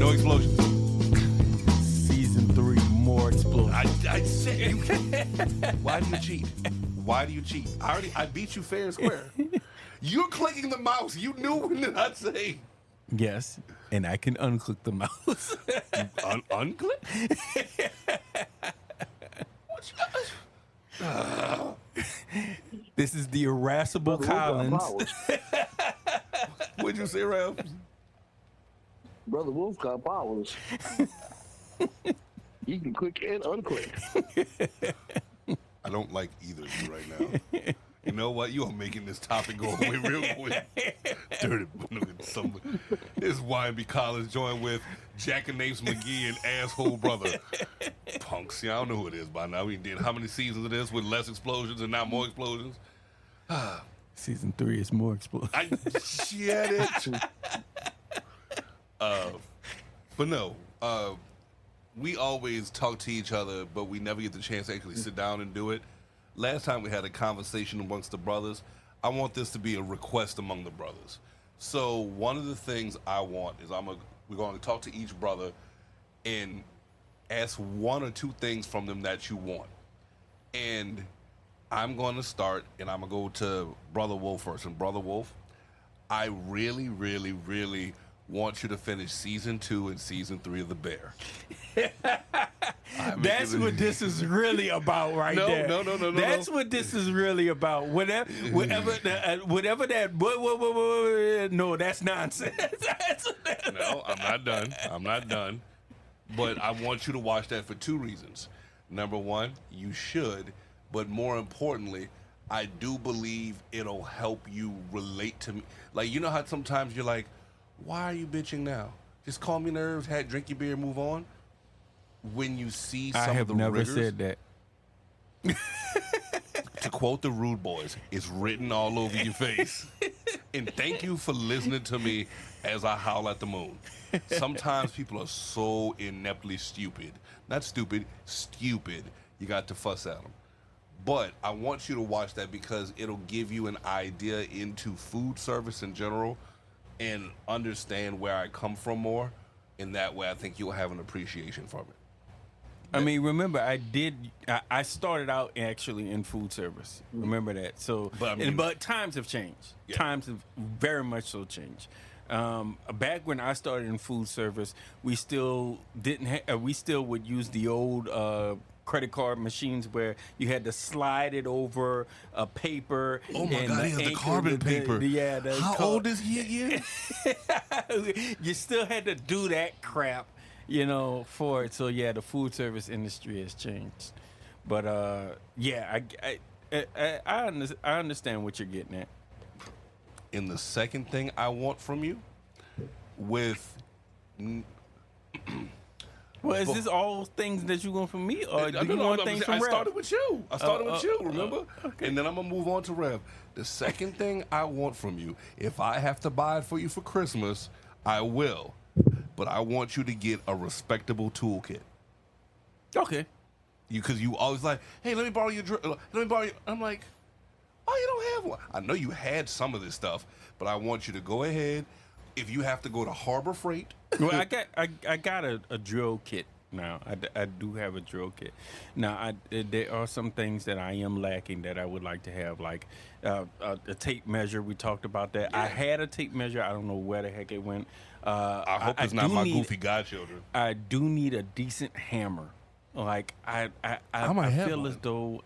No explosions. Season 3, more explosions. I said you. Why do you cheat? Why do you cheat? I beat you fair and square. You're clicking the mouse. You knew when did I say Yes, and I can unclick the mouse. unclick? This is the irascible Collins. What'd you say, Ralph? Brother Wolf got powers. He can click and unclick. I don't like either of you right now. You know what? You are making this topic go away real quick. Dirty. This is YB Collins joined with Jackanapes McGee and Asshole Brother. Punks. Yeah, I don't know who it is by now. We did how many seasons of this with less explosions and now more explosions? Season 3 is more explosions. I get it. But no, we always talk to each other, but we never get the chance to actually sit down and do it. Last time we had a conversation amongst the brothers. I want this to be a request among the brothers. So one of the things I want is we're going to talk to each brother and ask one or two things from them that you want. And I'm going to start, and I'm going to go to Brother Wolf first. And Brother Wolf, I really, really, really want you to finish season 2 and season 3 of The Bear. That's what this is really about right there. No. That's what this is really about. Whatever that. No, that's nonsense. No, I'm not done. But I want you to watch that for 2 reasons. Number 1, you should. But more importantly, I do believe it'll help you relate to me. Like, you know how sometimes you're like, why are you bitching now? Just calm your nerves, drink your beer, move on. When you see some of the rigors, said that. To quote the Rude Boys, it's written all over your face. And thank you for listening to me as I howl at the moon. Sometimes people are so ineptly stupid. Not stupid, stupid. You got to fuss at them. But I want you to watch that because it'll give you an idea into food service in general and understand where I come from more. In that way, I think you'll have an appreciation from it. I mean, remember, I started out actually in food service. Remember that. So, but times have changed. Yeah. Times have very much so changed. Back when I started in food service, we still we still would use the old credit card machines where you had to slide it over a paper. Oh my God, he has the carbon paper. How old is he again? You still had to do that crap, for it. So yeah, the food service industry has changed. But yeah, I understand what you're getting at. And the second thing I want from you, well, is this all things that you want from me, or do you want things from Rev? I started with you. Remember? Okay. And then I'm going to move on to Rev. The second thing I want from you, if I have to buy it for you for Christmas, I will. But I want you to get a respectable toolkit. Okay. Because you always like, hey, let me borrow your I'm like, oh, you don't have one. I know you had some of this stuff, but I want you to go ahead. If you have to go to Harbor Freight. Well, I got a drill kit now. I do have a drill kit. Now, there are some things that I am lacking that I would like to have, like a tape measure. We talked about that. Yeah. I had a tape measure. I don't know where the heck it went. I hope it's not my goofy godchildren. I do need a decent hammer. Like I feel as though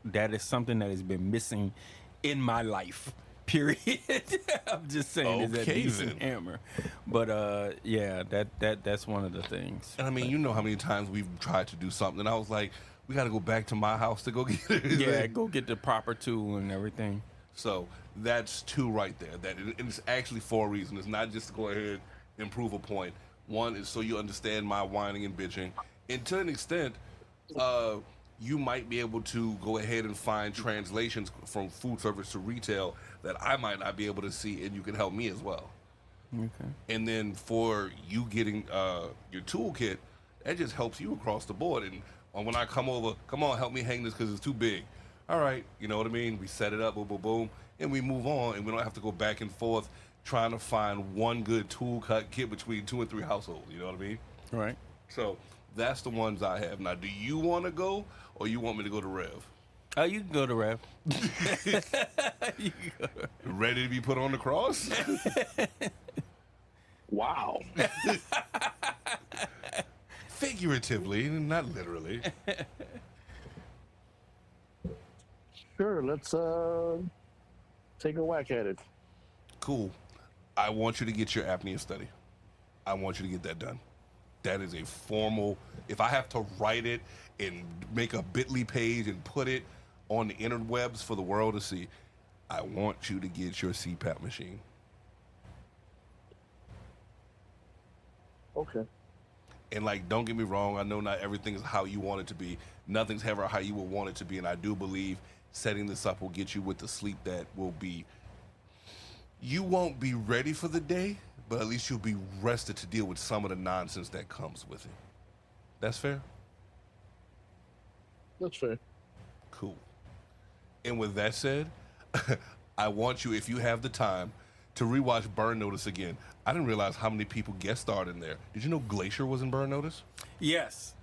that is something that has been missing in my life. Period. I'm just saying, it's a decent hammer. But yeah, that's one of the things. And I mean, you know how many times we've tried to do something, and I was like, we got to go back to my house to go get it. Yeah, go get the proper tool and everything. So that's 2 right there. It's actually 4 reasons. It's not just to go ahead and prove a point. 1 is so you understand my whining and bitching. And to an extent, you might be able to go ahead and find translations from food service to retail that I might not be able to see, and you can help me as well. Okay. And then for you getting your toolkit, that just helps you across the board. And when I come over, come on, help me hang this because it's too big. All right, you know what I mean? We set it up, boom, boom, boom, and we move on, and we don't have to go back and forth trying to find one good tool kit between 2 and 3 households. You know what I mean? Right. So that's the ones I have. Now, do you want to go, or you want me to go to Rev? Oh, you can go to Rev. You can go. Ready to be put on the cross? Wow. Figuratively, not literally. Sure, let's take a whack at it. Cool. I want you to get your apnea study. I want you to get that done. That is a formal, if I have to write it and make a bit.ly page and put it on the interwebs for the world to see, I want you to get your CPAP machine. Okay. And like, don't get me wrong, I know not everything is how you want it to be. Nothing's ever how you would want it to be. And I do believe setting this up will get you with the sleep that will be, you won't be ready for the day, but at least you'll be rested to deal with some of the nonsense that comes with it. That's fair? That's fair. Cool. And with that said, I want you, if you have the time, to rewatch Burn Notice again. I didn't realize how many people guest starred in there. Did you know Glacier was in Burn Notice? Yes,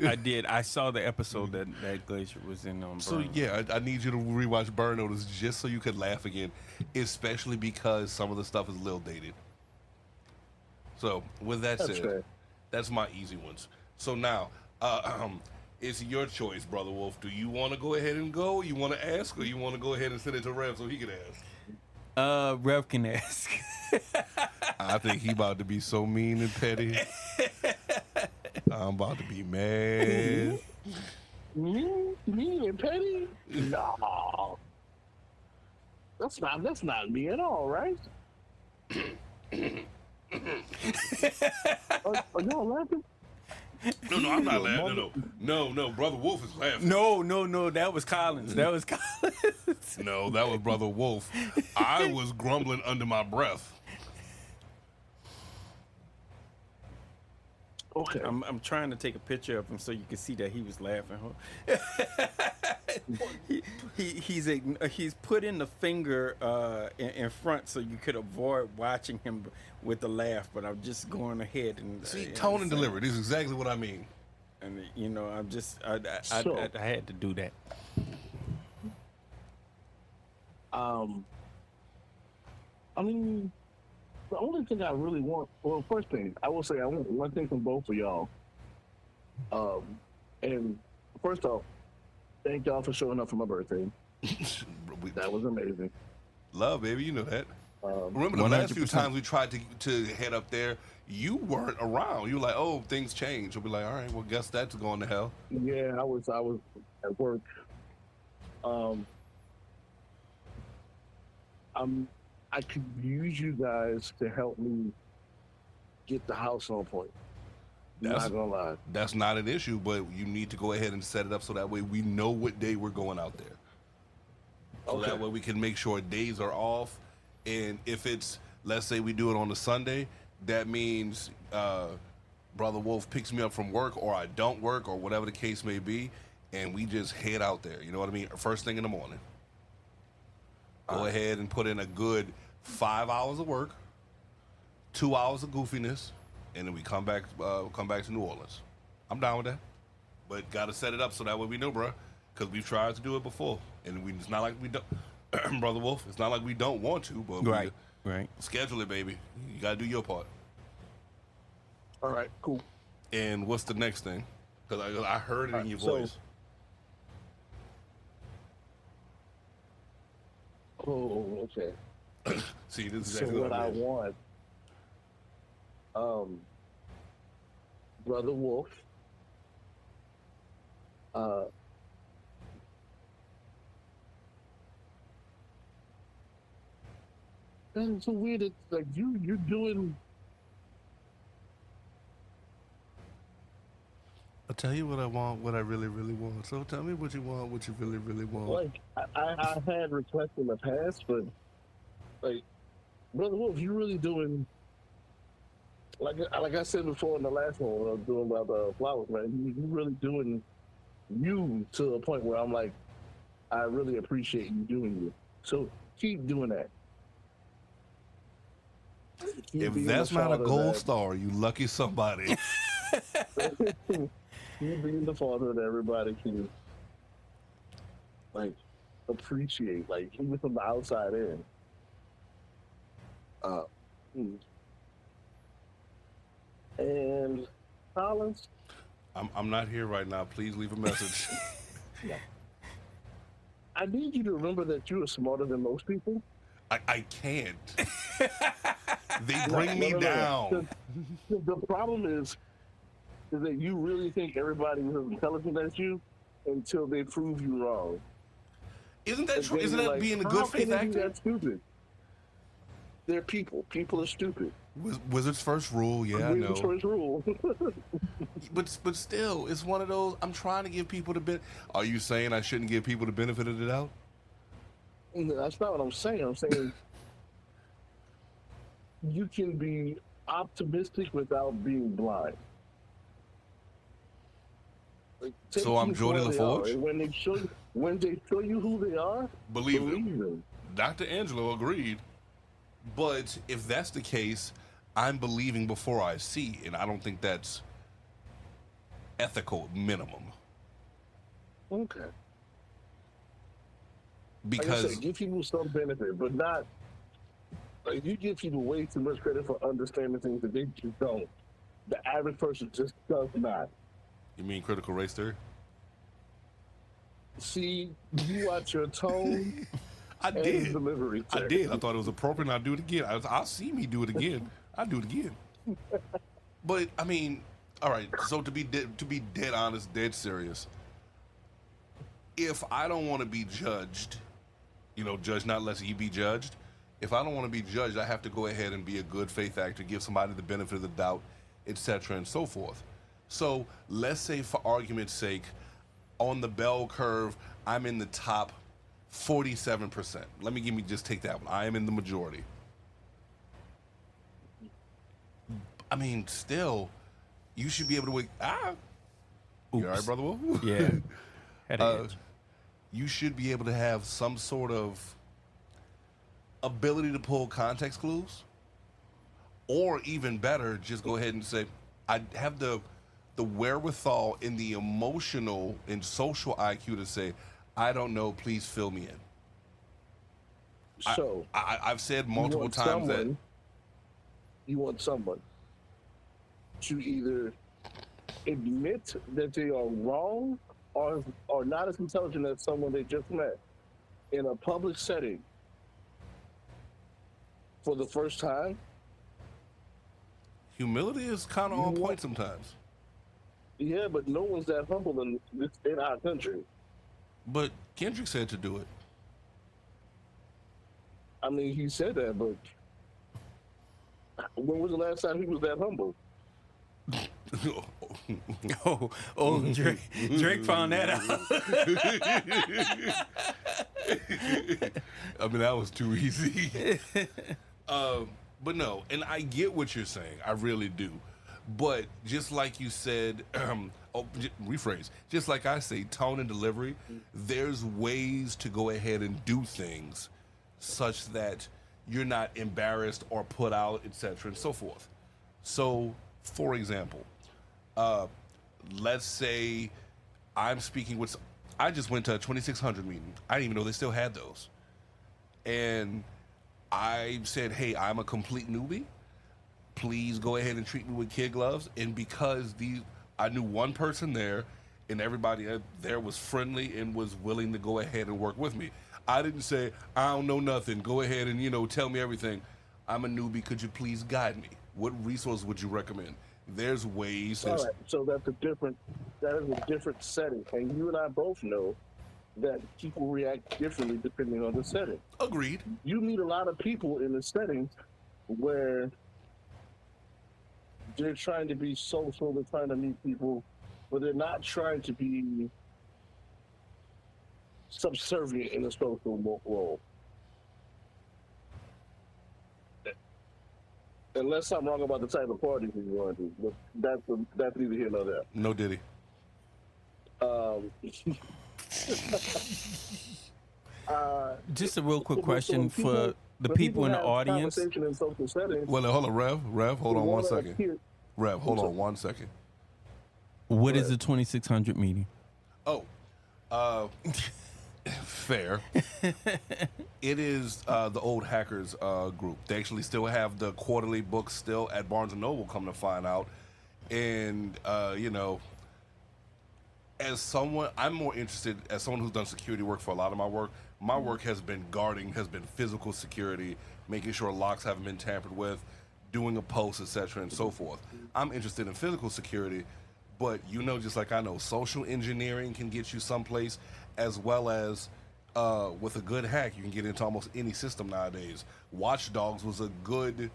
I did. I saw the episode that Glacier was in on. So Burn. yeah, I need you to rewatch Burn Notice just so you could laugh again, especially because some of the stuff is a little dated. So with that That's said, fair. that's my easy ones. So now, it's your choice, Brother Wolf. Do you want to go ahead and go? You want to ask, or you want to go ahead and send it to Rev so he can ask? Rev can ask. I think he about to be so mean and petty. I'm about to be mad. Me and Petty? No. That's not me at all, right? Are y'all laughing? No, I'm not laughing. No, Brother Wolf is laughing. No, that was Collins. That was Collins. No, that was Brother Wolf. I was grumbling under my breath. Okay. I'm trying to take a picture of him so you can see that he was laughing. He's put in the finger in front so you could avoid watching him with the laugh. But I'm just going ahead and See, tone and delivery. This is exactly what I mean. And you know, I'm just I had to do that. I mean, the only thing I really want, well, first thing, I will say I want one thing from both of y'all. And first off, thank y'all for showing up for my birthday. That was amazing. Love, baby, you know that. Remember the last few times we tried to head up there, you weren't around. You were like, oh, things changed. We'll be like, all right, well, guess that's going to hell. Yeah, I was at work. I could use you guys to help me get the house on point. Not gonna lie. That's not an issue, but you need to go ahead and set it up so that way we know what day we're going out there. So that way we can make sure days are off. And if it's, let's say we do it on a Sunday, that means Brother Wolf picks me up from work, or I don't work, or whatever the case may be, and we just head out there. You know what I mean? First thing in the morning. Go ahead and put in a good 5 hours of work, 2 hours of goofiness, and then we come back to New Orleans. I'm down with that. But got to set it up so that way we know, bro, because we've tried to do it before. And it's not like we don't, Brother Wolf, it's not like we don't want to, but Right. Schedule it, baby. You got to do your part. All right, cool. And what's the next thing? Because I heard it in your voice. Oh, okay. See, this is So exactly what I mean. want, Brother Wolf, and it's so weird. It's like you're doing. I'll tell you what I want, what I really, really want. So tell me what you want, what you really, really want. Like I had requests in the past, but like Brother Wolf, you really doing. Like I said before in the last one, when I was doing about the flowers, man, you really doing you to a point where I'm like, I really appreciate you doing you. So keep doing that. You If being that's the not a father gold that- star, you lucky somebody. you being the father that everybody can like appreciate, like even from the outside in. Hmm. And Collins, I'm not here right now. Please leave a message. I need you to remember that you are smarter than most people. I can't. They bring me down. The problem is that you really think everybody is as intelligent as you until they prove you wrong. Isn't that And true? then Isn't you're that like, being a how good faith can they be actor? that stupid? They're people. People are stupid. Wizard's first rule, yeah, I Wizard's know. first rule. But still, it's one of those. I'm trying to give people the benefit. Are you saying I shouldn't give people the benefit of the doubt? That's not what I'm saying. I'm saying you can be optimistic without being blind. Like, take So I'm people Jordy where they are, LaForge? and when they show you who they are, Believe them. believe them. Dr. Angelo agreed. But if that's the case, I'm believing before I see, and I don't think that's ethical minimum. Okay. Like I Because said, give people some benefit, but not like you give people way too much credit for understanding things that they just don't. The average person just does not. you mean critical race theory? See, you watch your tone I and did. delivery. I sir. did. I thought it was appropriate, and I'll do it again. I'll see me do it again. I'll do it again. But I mean, all right. So to be dead honest, dead serious. If I don't want to be judged, judge not lest ye be judged. If I don't want to be judged, I have to go ahead and be a good faith actor, give somebody the benefit of the doubt, etc., and so forth. So let's say, for argument's sake, on the bell curve, I'm in the top 47%. Let me just take that one. I am in the majority. I mean, still, you should be able to wait. You all right, Brother Wolf? Yeah. Had an edge. You should be able to have some sort of ability to pull context clues, or even better, just go ahead and say, I have the wherewithal and the emotional and social IQ to say, I don't know, please fill me in. So I've said you multiple want times that you want someone to either admit that they are wrong or not as intelligent as someone they just met in a public setting for the first time. humility is kind of on point sometimes. Yeah, but no one's that humble in our country. But Kendrick said to do it. I mean, he said that, but when was the last time he was that humble? Drake found that out. I mean, that was too easy. But no, and I get what you're saying. I really do. But just like you said, rephrase, just like I say, tone and delivery, there's ways to go ahead and do things such that you're not embarrassed or put out, etc., and so forth. So, for example, let's say I'm speaking with, I just went to a 2600 meeting. I didn't even know they still had those. And I said, hey, I'm a complete newbie. Please go ahead and treat me with kid gloves. And because I knew one person there, and everybody there was friendly and was willing to go ahead and work with me. I didn't say, I don't know nothing. Go ahead and, tell me everything. I'm a newbie. Could you please guide me? What resource would you recommend? There's ways. All right, so that is a different setting. And you and I both know that people react differently depending on the setting. Agreed. You meet a lot of people in a setting where they're trying to be social, they're trying to meet people, but they're not trying to be subservient in a social role. Unless I'm wrong about the type of parties he's going to, but that's neither here nor there. No Diddy. Just a real quick question the But people in the have audience. conversation in social settings. Well, hold on, Rev, hold on one wanna second. hear- Rev, hold on 1 second. What is the 2600 meeting? Oh, fair. It is the old hackers group. They actually still have the quarterly books still at Barnes and Noble. Come to find out, and you know, as someone, I'm more interested as someone who's done security work for a lot of my work. My work has been guarding, has been physical security, making sure locks haven't been tampered with, doing a post, etc., and so forth. I'm interested in physical security, but you know, just like I know, social engineering can get you someplace, as well as with a good hack, you can get into almost any system nowadays. Watchdogs was a good,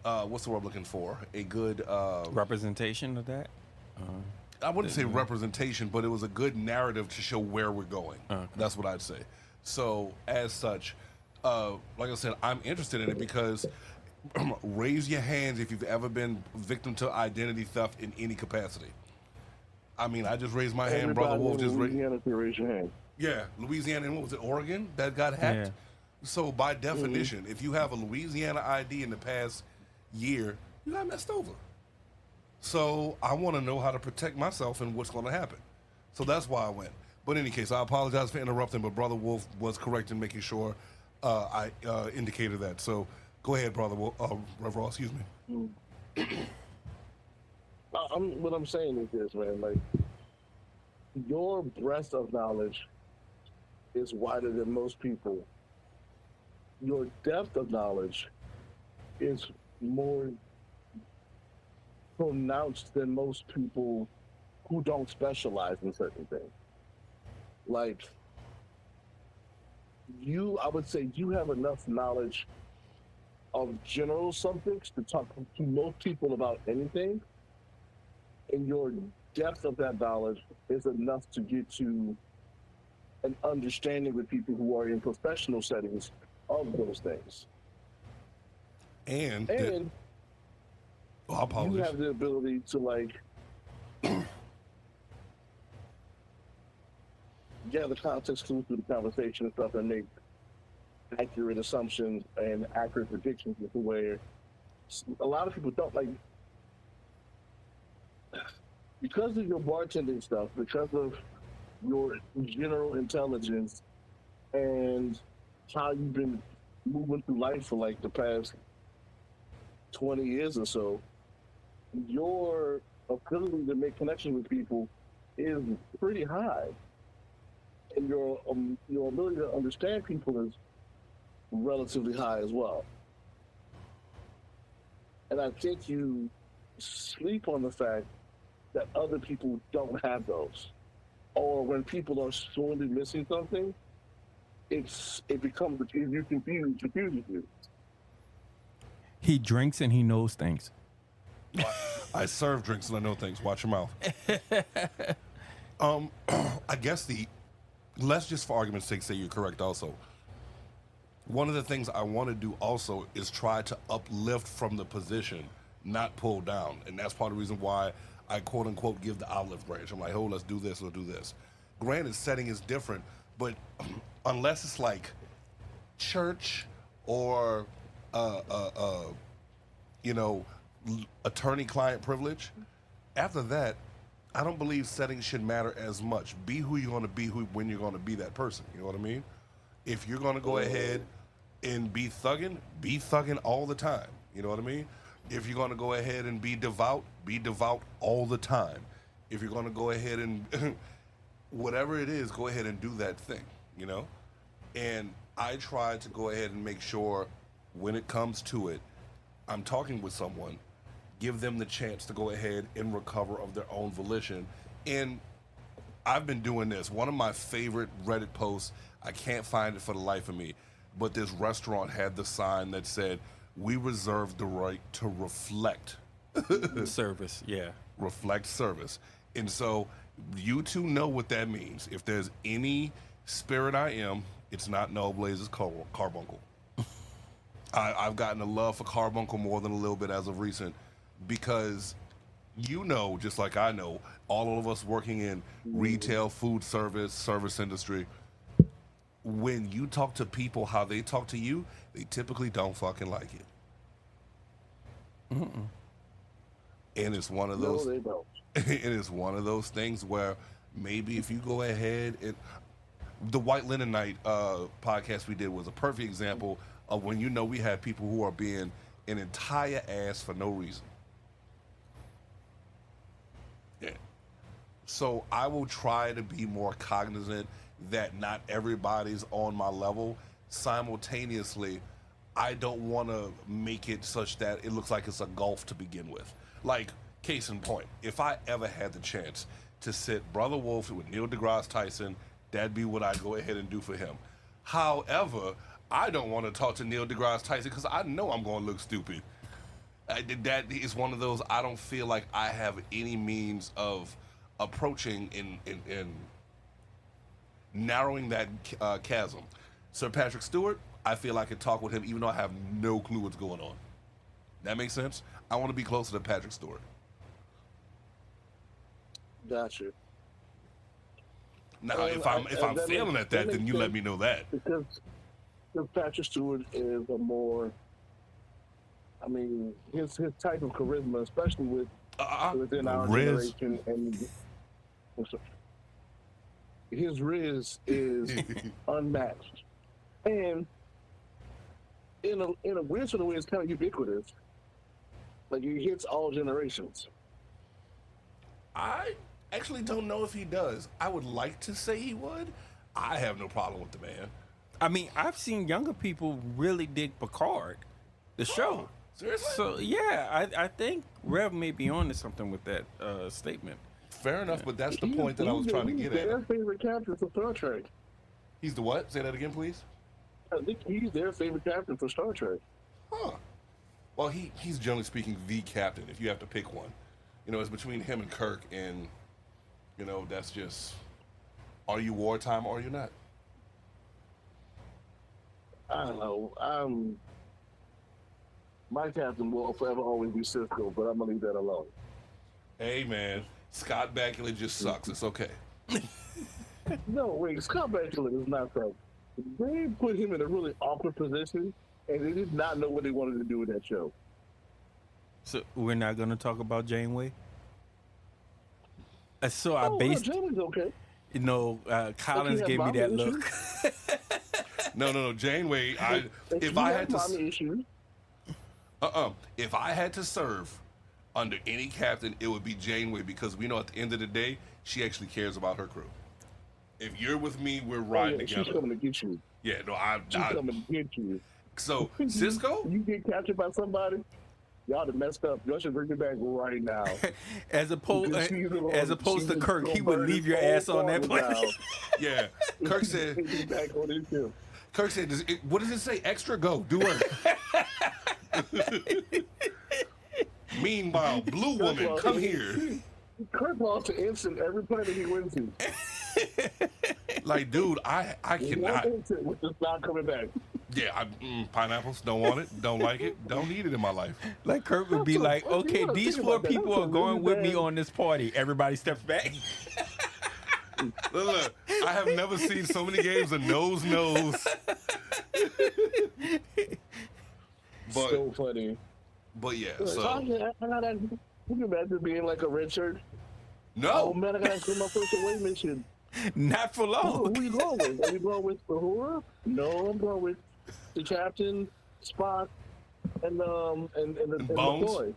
what's the word I'm looking for? A good Representation of that? I wouldn't say representation, but it was a good narrative to show where we're going. Okay. That's what I'd say. So, as such, like I said, I'm interested in it because raise your hands if you've ever been victim to identity theft in any capacity. I mean, I just raised my hand. Brother Wolf just raised. Raise your hand. Yeah, Louisiana, and what was it, Oregon, that got hacked? Yeah. So, by definition, if you have a Louisiana ID in the past year, you got messed over. So I want to know how to protect myself and what's going to happen. So that's why I went. But in any case, I apologize for interrupting, but Brother Wolf was correct in making sure I indicated that. So go ahead, Brother Wolf, Rev Ross, excuse me. What I'm saying is this, man. Like, your breadth of knowledge is wider than most people. Your depth of knowledge is more pronounced than most people who don't specialize in certain things. Like, I would say you have enough knowledge of general subjects to talk to most people about anything, and your depth of that knowledge is enough to get to an understanding with people who are in professional settings of those things. And you have the ability to, like, gather context clues through the conversation and stuff and make accurate assumptions and accurate predictions with the way a lot of people don't, like, because of your bartending stuff, because of your general intelligence and how you've been moving through life for like the past 20 years or so, your ability to make connections with people is pretty high, and your ability to understand people is relatively high as well. And I think you sleep on the fact that other people don't have those, or when people are sorely missing something, it becomes, if you confuses you. He drinks and he knows things. I serve drinks and I know things. Watch your mouth. I guess let's just for argument's sake say you're correct also. One of the things I want to do also is try to uplift from the position, not pull down. And that's part of the reason why I quote unquote give the olive branch. I'm like, oh, let's do this, let's do this. Granted, setting is different, but unless it's like church or attorney-client privilege, after that, I don't believe settings should matter as much. Be who you're going to be when you're going to be that person. You know what I mean? If you're going to go ahead and be thugging all the time. You know what I mean? If you're going to go ahead and be devout all the time. If you're going to go ahead and whatever it is, go ahead and do that thing, you know? And I try to go ahead and make sure when it comes to it, I'm talking with someone, give them the chance to go ahead and recover of their own volition. And I've been doing this. One of my favorite Reddit posts, I can't find it for the life of me, but this restaurant had the sign that said, "We reserve the right to reflect." Service, yeah. Reflect service. And so you two know what that means. If there's any spirit I am, it's not Noah Blaze's Carbuncle. I've gotten a love for Carbuncle more than a little bit as of recent, because you know, just like I know, all of us working in retail, food service, service industry, when you talk to people how they talk to you, they typically don't fucking like it. Mm-mm. And it's one of those. No, they don't. And it's one of those things where maybe if you go ahead and the White Linen Night podcast we did was a perfect example of when we have people who are being an entire ass for no reason. Yeah. So I will try to be more cognizant that not everybody's on my level. Simultaneously, I don't want to make it such that it looks like it's a gulf to begin with. Like, case in point, if I ever had the chance to sit Brother Wolf with Neil deGrasse Tyson, that'd be what I'd go ahead and do for him. However, I don't want to talk to Neil deGrasse Tyson because I know I'm going to look stupid. That is one of those, I don't feel like I have any means of approaching and narrowing that chasm. Sir Patrick Stewart, I feel I could talk with him even though I have no clue what's going on. That makes sense? I want to be closer to Patrick Stewart. Gotcha. Now, if I'm failing at that, then you let me know that. Because Patrick Stewart is a more, I mean, his type of charisma, especially within our generation, and his riz is unmatched, and in a weird sort of way, it's kind of ubiquitous. Like, he hits all generations. I actually don't know if he does. I would like to say he would. I have no problem with the man. I mean, I've seen younger people really dig Picard, the show. Seriously? So, yeah, I think Rev may be on to something with that statement. Fair enough, but that's the point that I was trying to get at. He's their favorite captain for Star Trek. He's the what? Say that again, please. I think he's their favorite captain for Star Trek. Huh. Well, he's generally speaking the captain, if you have to pick one. It's between him and Kirk, and, that's just, are you wartime or are you not? I don't know. My captain will forever always be Cisco, but I'm going to leave that alone. Hey, man. Scott Bakula just sucks. It's okay. No, wait. Scott Bakula is not so. They put him in a really awkward position, and they did not know what they wanted to do with that show. So we're not going to talk about Janeway? So I Janeway's okay. Collins gave me that look. No, Janeway. If I had to serve under any captain, it would be Janeway, because we know at the end of the day, she actually cares about her crew. If you're with me, we're riding together. She's coming to get you. Yeah, no, she's coming to get you. So Cisco, you get captured by somebody, y'all have messed up. Y'all should bring me back right now. as opposed to Kirk, he would leave your ass on that plane. Yeah, Kirk said. Back on his ship. Kirk said, "What does it say? Extra, go do it." Meanwhile, Blue Woman, come here. Kirk lost to instant every planet he went to. Like, dude, I cannot. Which is not coming back. Yeah, pineapples, don't want it, don't like it, don't need it in my life. Like, Kirk would be like, okay, these 4 people are going with me on this party. Everybody steps back. Look, I have never seen so many games of nose. But, so funny. But yeah, so. You can imagine being like a red shirt. No. Oh man, I gotta do my first away mission. Not for long. Who are we going with? Are we going with Uhura? No, I'm going with the captain, Spock, and the boy.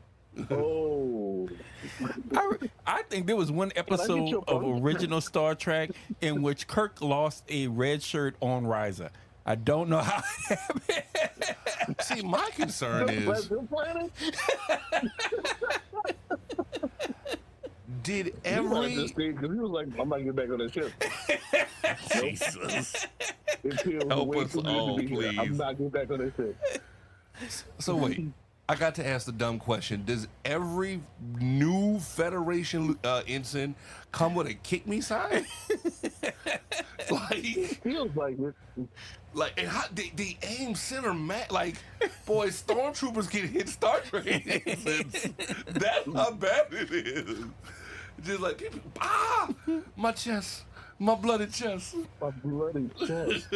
Oh. I think there was one episode of original Star Trek in which Kirk lost a red shirt on Risa. I don't know how it happened. See, my concern is, did every... He was like, I'm not getting back on that ship. Jesus. Help us all, please. I'm not getting back on that ship. So wait, I got to ask the dumb question. Does every new Federation ensign come with a kick me sign? It feels like it. Like, and how, the aim center like, boy, stormtroopers get hit Star Trek ensigns. That's how bad it is. Just like, my chest, My bloody chest. My bloody chest.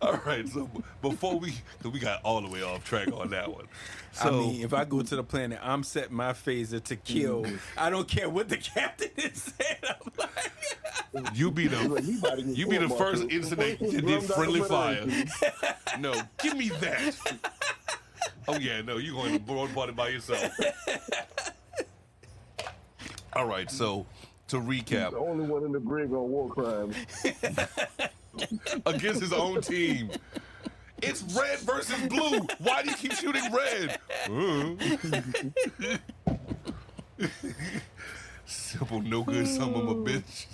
All right, so before cause we got all the way off track on that one. So, I mean, if I go to the planet, I'm setting my phaser to kill. I don't care what the captain is saying. I'm like, you be the first incident to did friendly fire. No, give me that. Oh yeah, no, you going to the party by yourself. All right, so to recap, the only one in the brig on war crimes against his own team. It's red versus blue. Why do you keep shooting red? Simple, no good son of a bitch.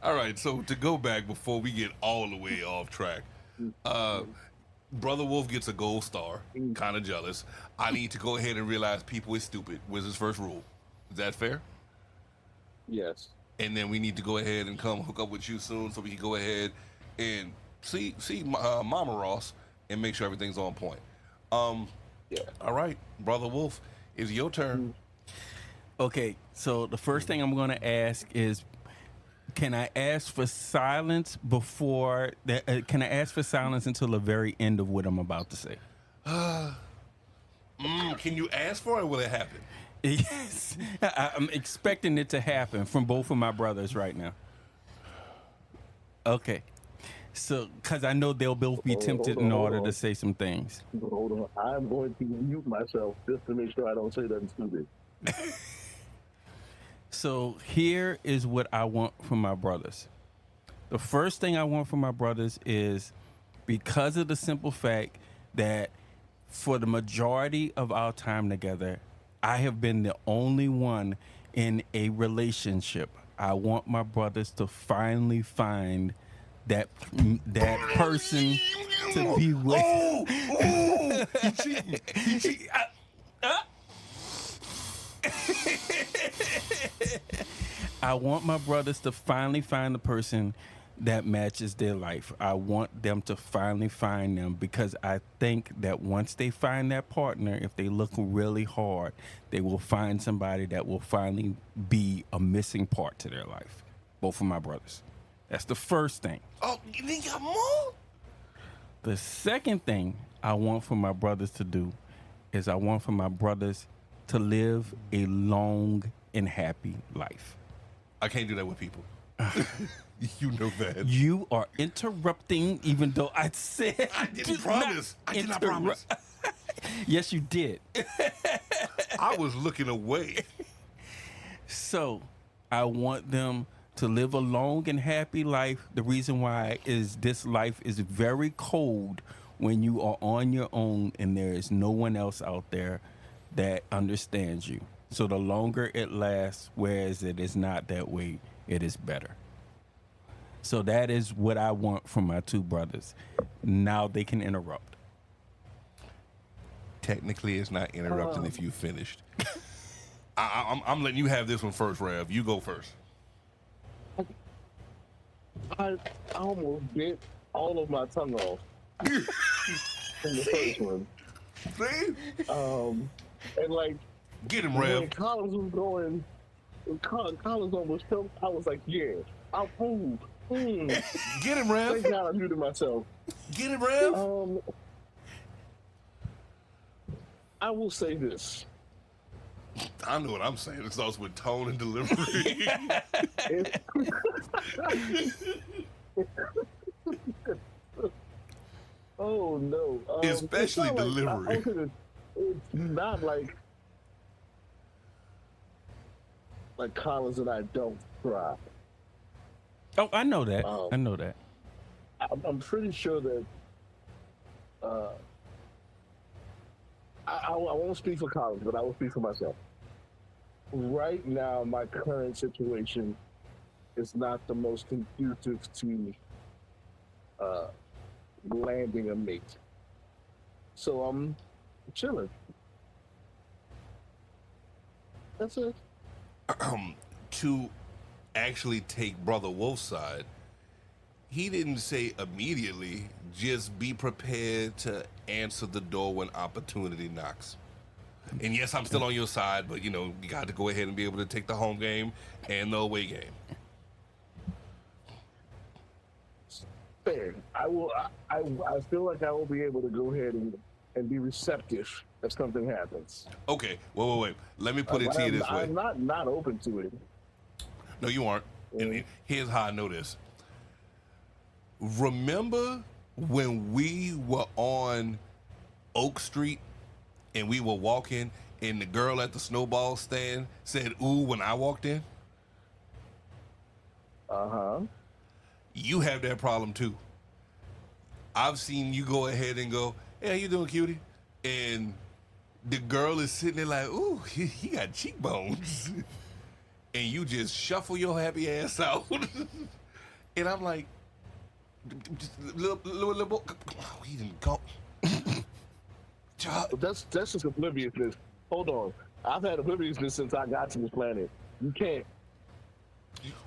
All right, so to go back before we get all the way off track, Brother Wolf gets a gold star. Kind of jealous. I need to go ahead and realize people is stupid. Was his first rule? Is that fair? Yes. And then we need to go ahead and come hook up with you soon so we can go ahead and see Mama Ross and make sure everything's on point. Yeah. All right, Brother Wolf, it's your turn. okay, so the first thing I'm going to ask is, can I ask for silence before that? Can I ask for silence until the very end of what I'm about to say? Can you ask for it or will it happen? Yes, I'm expecting it to happen from both of my brothers right now. Okay, so because I know they'll both be tempted in order to say some things. Hold on. I'm going to mute myself just to make sure I don't say nothing stupid. So here is what I want from my brothers. The first thing I want from my brothers is, because of the simple fact that for the majority of our time together, I have been the only one in a relationship. I want my brothers to finally find that person to be with. He cheating. He cheating. I want my brothers to finally find the person that matches their life. I want them to finally find them, because I think that once they find that partner, if they look really hard, they will find somebody that will finally be a missing part to their life. Both of my brothers. That's the first thing. Oh, you got more? The second thing I want for my brothers to do is I want for my brothers to live a long and happy life. I can't do that with people. You know that. You are interrupting, even though I said I didn't promise. I did not promise. Yes, you did. I was looking away. So I want them to live a long and happy life. The reason why is this life is very cold when you are on your own and there is no one else out there that understands you. So the longer it lasts, whereas it is not that way, it is better. So that is what I want from my two brothers. Now they can interrupt. Technically, it's not interrupting if you finished. I'm letting you have this one first, Rev. You go first. I almost bit all of my tongue off in the first one. See? And like, get him, when Rev. Collins was going, when Collins almost fell, I was like, yeah, I'll move. Get him, Rev. Thank God I muted myself. Get him, Rev. I will say this. I know what I'm saying. It starts with tone and delivery. Oh no! Especially it's not delivery. It's not like Collins and I don't cry. Oh, I know that. I know that. I'm pretty sure that I won't speak for Collins, but I will speak for myself. Right now, my current situation is not the most conducive to landing a mate. So I'm chilling. That's it. To actually take Brother Wolf's side, he didn't say immediately, just be prepared to answer the door when opportunity knocks. And yes, I'm still on your side, but you got to go ahead and be able to take the home game and the away game. fair. I will. I feel like I will be able to go ahead and be receptive if something happens. Okay, wait. Let me put it to you this way. I'm not open to it. No, you aren't. And here's how I know this. Remember when we were on Oak Street and we were walking and the girl at the snowball stand said, "Ooh," when I walked in? Uh-huh. You have that problem too. I've seen you go ahead and go, "Hey, how you doing, cutie?" And the girl is sitting there like, "Ooh, he got cheekbones." And you just shuffle your happy ass out. And I'm like, just little, oh, he didn't go. That's just obliviousness. Hold on. I've had obliviousness since I got to this planet. You can't.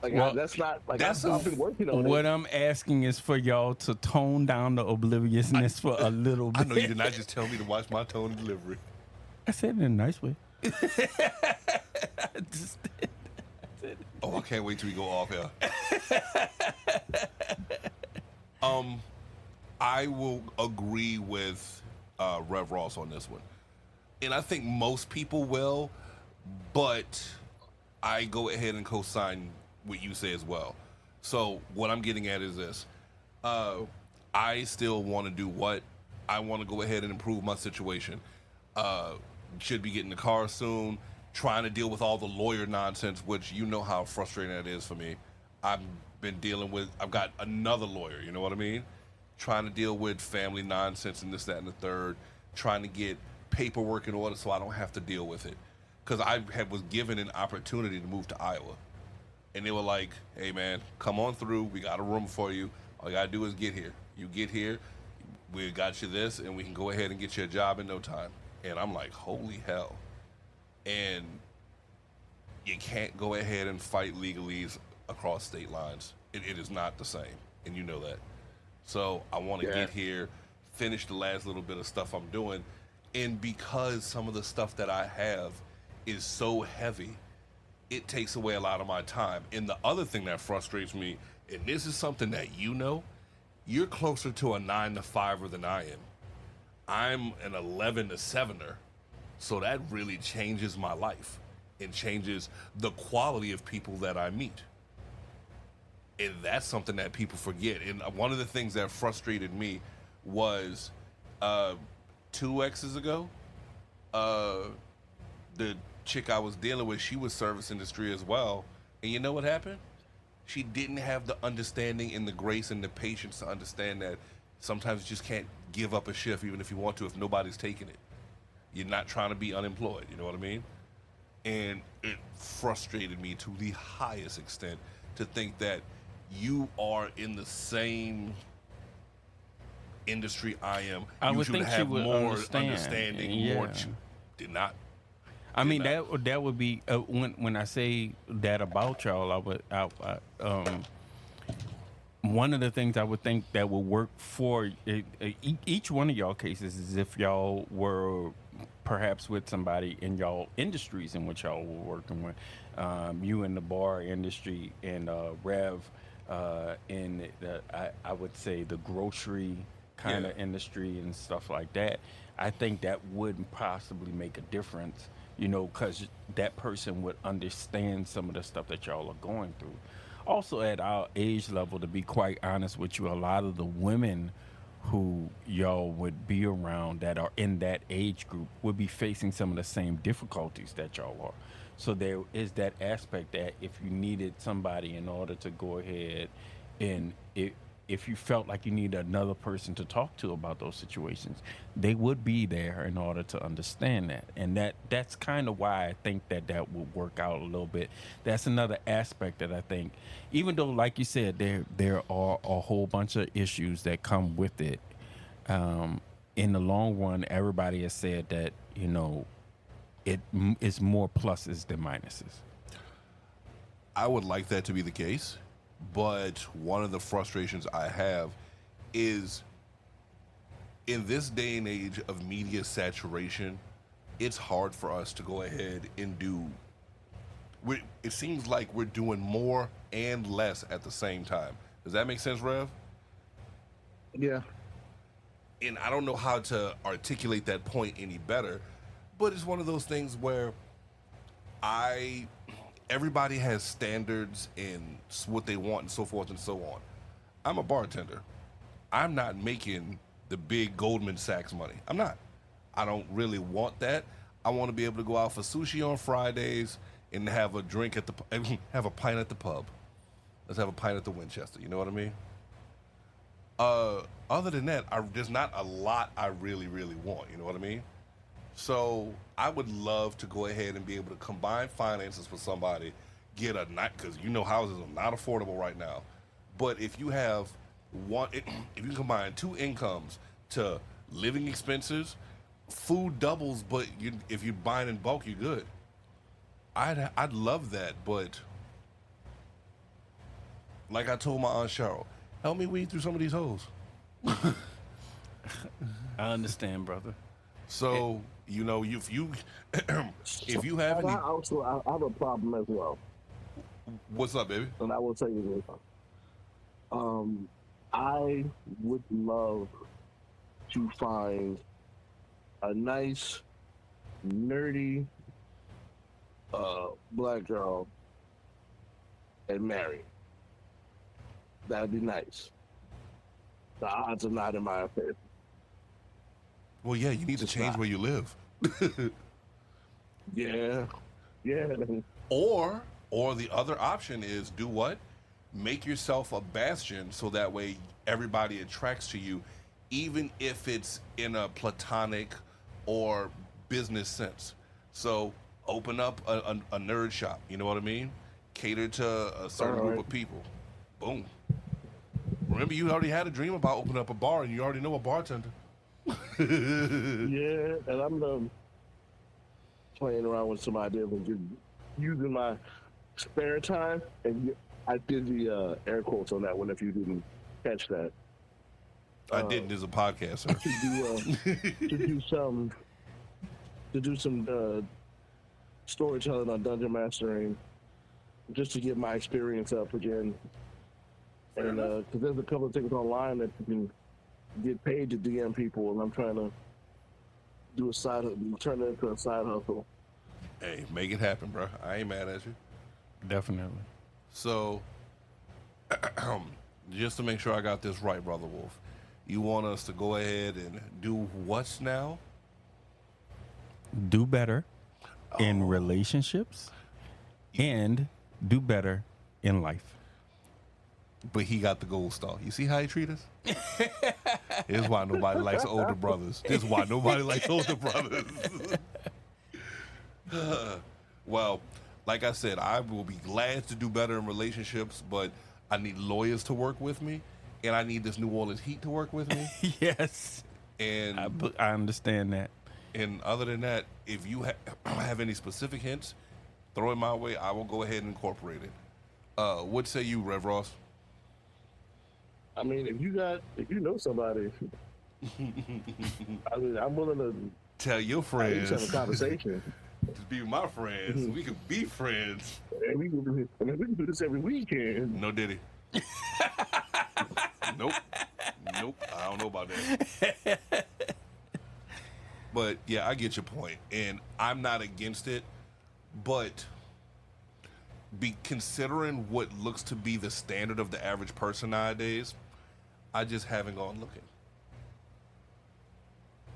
Like, that's not like I've been working on what it. I'm asking is for y'all to tone down the obliviousness for a little bit. I know you did not just tell me to watch my tone and delivery. I said it in a nice way. Oh, I can't wait till we go off here. I will agree with Rev Ross on this one. And I think most people will, but I go ahead and co-sign what you say as well. So what I'm getting at is this. I still want to do what? I want to go ahead and improve my situation. Should be getting the car soon. Trying to deal with all the lawyer nonsense, which you know how frustrating that is for me. I've got another lawyer, you know what I mean? Trying to deal with family nonsense and this, that, and the third. Trying to get paperwork in order so I don't have to deal with it. Because I was given an opportunity to move to Iowa. And they were like, "Hey man, come on through. We got a room for you. All you got to do is get here. You get here, we got you this, and we can go ahead and get you a job in no time." And I'm like, holy hell. And you can't go ahead and fight legalese across state lines. It is not the same, and you know that. So I want to get here, finish the last little bit of stuff I'm doing, and because some of the stuff that I have is so heavy, it takes away a lot of my time. And the other thing that frustrates me, and this is something that you know, you're closer to a 9 to 5er than I am. I'm an 11 to 7er. So that really changes my life and changes the quality of people that I meet. And that's something that people forget. And one of the things that frustrated me was 2 exes ago, the chick I was dealing with, she was service industry as well. And you know what happened? She didn't have the understanding and the grace and the patience to understand that sometimes you just can't give up a shift even if you want to, if nobody's taking it. You're not trying to be unemployed, you know what I mean? And it frustrated me to the highest extent to think that you are in the same industry I am. I you would should think have she would more understand. understanding, Yeah. more. Did not. I mean that would be when I say that about y'all, one of the things I would think that would work for each one of y'all cases is if y'all were perhaps with somebody in y'all industries in which y'all were working with, you in the bar industry and Rev in I would say the grocery kind of industry and stuff like that. I think that would possibly make a difference, you know, because that person would understand some of the stuff that y'all are going through. Also, at our age level, to be quite honest with you, a lot of the women who y'all would be around that are in that age group would be facing some of the same difficulties that y'all are. So there is that aspect that if you needed somebody in order to go ahead and if you felt like you needed another person to talk to about those situations, they would be there in order to understand that. And that's kind of why I think that would work out a little bit. That's another aspect that I think, even though, like you said, there are a whole bunch of issues that come with it, in the long run, everybody has said that, you know, it is more pluses than minuses. I would like that to be the case. But one of the frustrations I have is in this day and age of media saturation, it's hard for us to go ahead and it seems like we're doing more and less at the same time. Does that make sense, Rev? Yeah. And I don't know how to articulate that point any better, but it's one of those things where everybody has standards in what they want and so forth and so on. I'm a bartender. I'm not making the big Goldman Sachs money. I'm not. I don't really want that. I want to be able to go out for sushi on Fridays and have a drink at have a pint at the pub. Let's have a pint at the Winchester. You know what I mean? Other than that, there's not a lot I really, really want. You know what I mean? So I would love to go ahead and be able to combine finances with somebody, get a night, because you know houses are not affordable right now. But if you have if you combine two incomes to living expenses, food doubles, but if you're buying in bulk, you're good. I'd love that, but like I told my Aunt Cheryl, help me weed through some of these hoes. I understand, brother. So if you have any, I have a problem as well. What's up, baby? And I will tell you this. I would love to find a nice, nerdy, black girl and marry. That'd be nice. The odds are not in my favor. Well, yeah, you need to change where you live. Yeah. Or the other option is do what? Make yourself a bastion so that way everybody attracts to you, even if it's in a platonic or business sense. So open up a nerd shop. You know what I mean? Cater to a certain group of people. Boom. Remember, you already had a dream about opening up a bar, and you already know a bartender. Yeah, and I'm playing around with some ideas and just using my spare time. And I did the air quotes on that one if you didn't catch that. I didn't as a podcast, sir. to do some storytelling on Dungeon Mastering, just to get my experience up again. And because there's a couple of things online that you can get paid to DM people, and I'm trying to turn it into a side hustle. Hey, make it happen, bro. I ain't mad at you. Definitely. So, just to make sure I got this right, Brother Wolf, you want us to go ahead and do what's now? Do better in relationships and do better in life. But he got the gold star. You see how he treat us? Here's why nobody likes older brothers. This is why nobody likes older brothers. Well, like I said, I will be glad to do better in relationships, but I need lawyers to work with me, and I need this New Orleans Heat to work with me. Yes. And I understand that. And other than that, if you have any specific hints, throw it my way. I will go ahead and incorporate it. What say you, Rev Ross? I mean, if you know somebody, I mean, I'm willing to tell your friends. Have a conversation. Just be my friends. We could be friends. And we can do this every weekend. No Diddy. Nope. I don't know about that. But yeah, I get your point, and I'm not against it. But considering what looks to be the standard of the average person nowadays, I just haven't gone looking.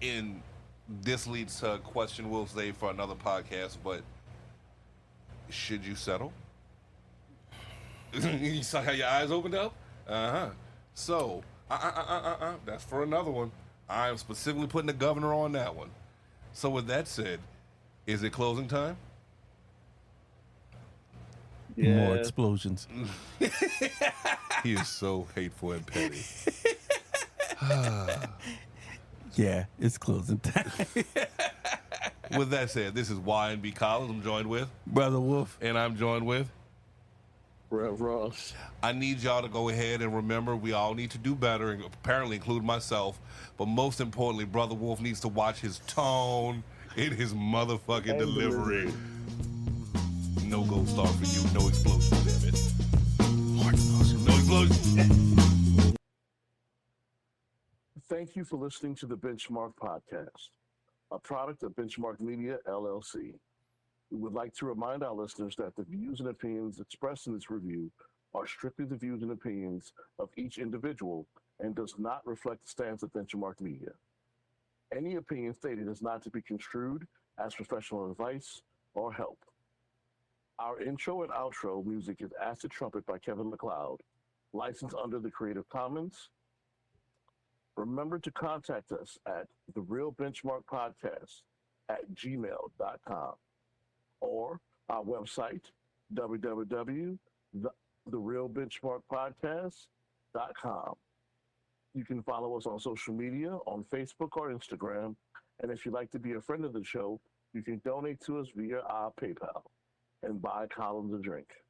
And this leads to a question we'll save for another podcast, but should you settle? You saw how your eyes opened up? Uh-huh. So, that's for another one. I am specifically putting the governor on that one. So with that said, is it closing time? Yeah. More explosions. He is so hateful and petty. Yeah, it's closing time. With that said, this is YNB Collins. I'm joined with Brother Wolf. And I'm joined with Rev Ross. I need y'all to go ahead and remember we all need to do better, and apparently include myself. But most importantly, Brother Wolf needs to watch his tone in his motherfucking delivery. No gold star for you. No explosion, damn it. No explosion. Thank you for listening to the Benchmark Podcast, a product of Benchmark Media, LLC. We would like to remind our listeners that the views and opinions expressed in this review are strictly the views and opinions of each individual and does not reflect the stance of Benchmark Media. Any opinion stated is not to be construed as professional advice or help. Our intro and outro music is Acid Trumpet by Kevin MacLeod, licensed under the Creative Commons. Remember to contact us at therealbenchmarkpodcast@gmail.com or our website, www.therealbenchmarkpodcast.com. You can follow us on social media on Facebook or Instagram. And if you'd like to be a friend of the show, you can donate to us via our PayPal and buy Collins a drink.